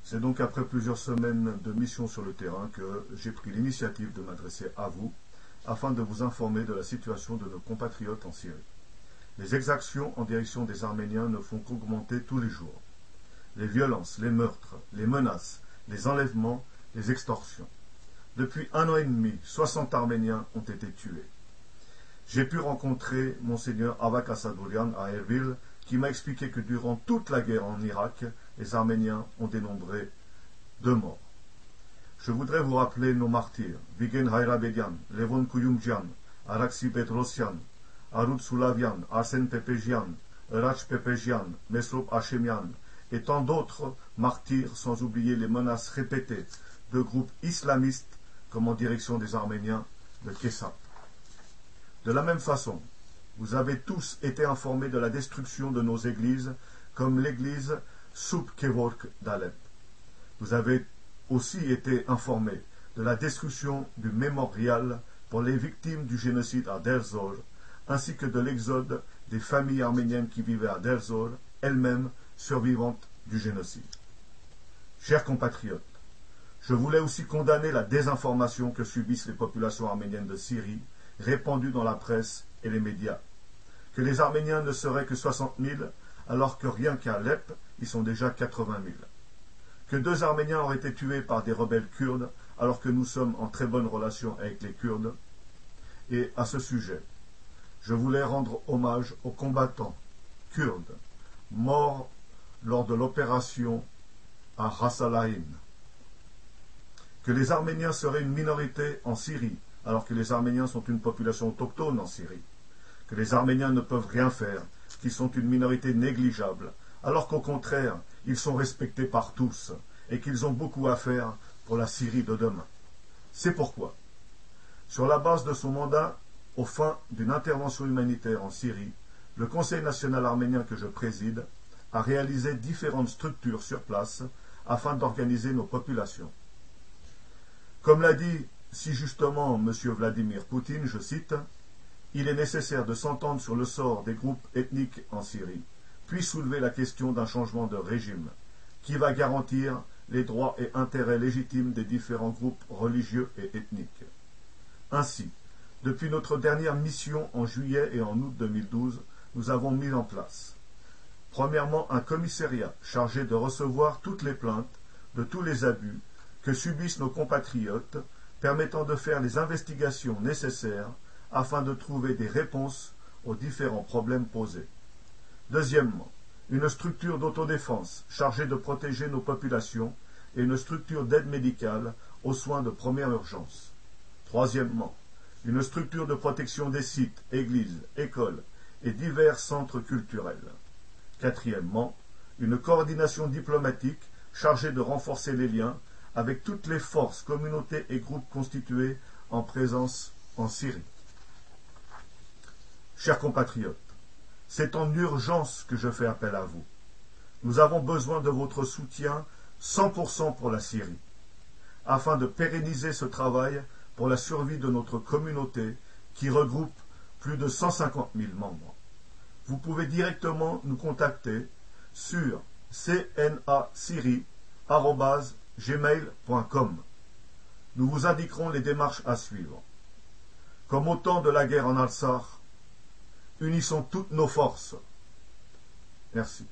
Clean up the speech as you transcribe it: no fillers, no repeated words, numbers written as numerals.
C'est donc après plusieurs semaines de mission sur le terrain que j'ai pris l'initiative de m'adresser à vous afin de vous informer de la situation de nos compatriotes en Syrie. Les exactions en direction des Arméniens ne font qu'augmenter tous les jours. Les violences, les meurtres, les menaces, les enlèvements, les extorsions. Depuis 1 an et demi, 60 Arméniens ont été tués. J'ai pu rencontrer Monseigneur Avak Assadourian à Erbil, qui m'a expliqué que durant toute la guerre en Irak, les Arméniens ont dénombré 2 morts. Je voudrais vous rappeler nos martyrs, Vigen Hayrabedian, Levon Kuyumjian, Araksi Petrosyan, Arud Soulavian, Arsène Pepéjian, Rach Pepéjian, Mesrop Hachemian, et tant d'autres martyrs, sans oublier les menaces répétées de groupes islamistes comme en direction des Arméniens de Kessap. De la même façon, vous avez tous été informés de la destruction de nos églises, comme l'église Soub Kevork d'Alep. Vous avez aussi été informés de la destruction du mémorial pour les victimes du génocide à Deir Zor, ainsi que de l'exode des familles arméniennes qui vivaient à Deir Zor, elles-mêmes survivantes du génocide. Chers compatriotes, je voulais aussi condamner la désinformation que subissent les populations arméniennes de Syrie, répandue dans la presse et les médias. Que les Arméniens ne seraient que 60 000, alors que rien qu'à Alep, ils sont déjà 80 000. Que 2 Arméniens auraient été tués par des rebelles kurdes, alors que nous sommes en très bonne relation avec les Kurdes. Et à ce sujet, je voulais rendre hommage aux combattants kurdes morts lors de l'opération à Ras Al-Ain. Que les Arméniens seraient une minorité en Syrie, alors que les Arméniens sont une population autochtone en Syrie. Que les Arméniens ne peuvent rien faire, qu'ils sont une minorité négligeable, alors qu'au contraire, ils sont respectés par tous et qu'ils ont beaucoup à faire pour la Syrie de demain. C'est pourquoi, sur la base de son mandat, aux fins d'une intervention humanitaire en Syrie, le Conseil national arménien que je préside a réalisé différentes structures sur place afin d'organiser nos populations. Comme l'a dit si justement M. Vladimir Poutine, je cite, « Il est nécessaire de s'entendre sur le sort des groupes ethniques en Syrie, puis soulever la question d'un changement de régime, qui va garantir les droits et intérêts légitimes des différents groupes religieux et ethniques. » Ainsi, depuis notre dernière mission en juillet et en août 2012, nous avons mis en place, premièrement, un commissariat chargé de recevoir toutes les plaintes de tous les abus que subissent nos compatriotes, permettant de faire les investigations nécessaires afin de trouver des réponses aux différents problèmes posés. Deuxièmement, une structure d'autodéfense chargée de protéger nos populations et une structure d'aide médicale aux soins de première urgence. Troisièmement, une structure de protection des sites, églises, écoles et divers centres culturels. Quatrièmement, une coordination diplomatique chargée de renforcer les liens avec toutes les forces, communautés et groupes constitués en présence en Syrie. Chers compatriotes, c'est en urgence que je fais appel à vous. Nous avons besoin de votre soutien 100% pour la Syrie, afin de pérenniser ce travail pour la survie de notre communauté qui regroupe plus de 150 000 membres. Vous pouvez directement nous contacter sur cnasyrie@gmail.com. Nous vous indiquerons les démarches à suivre. Comme au temps de la guerre en Al-Sar, unissons toutes nos forces. Merci.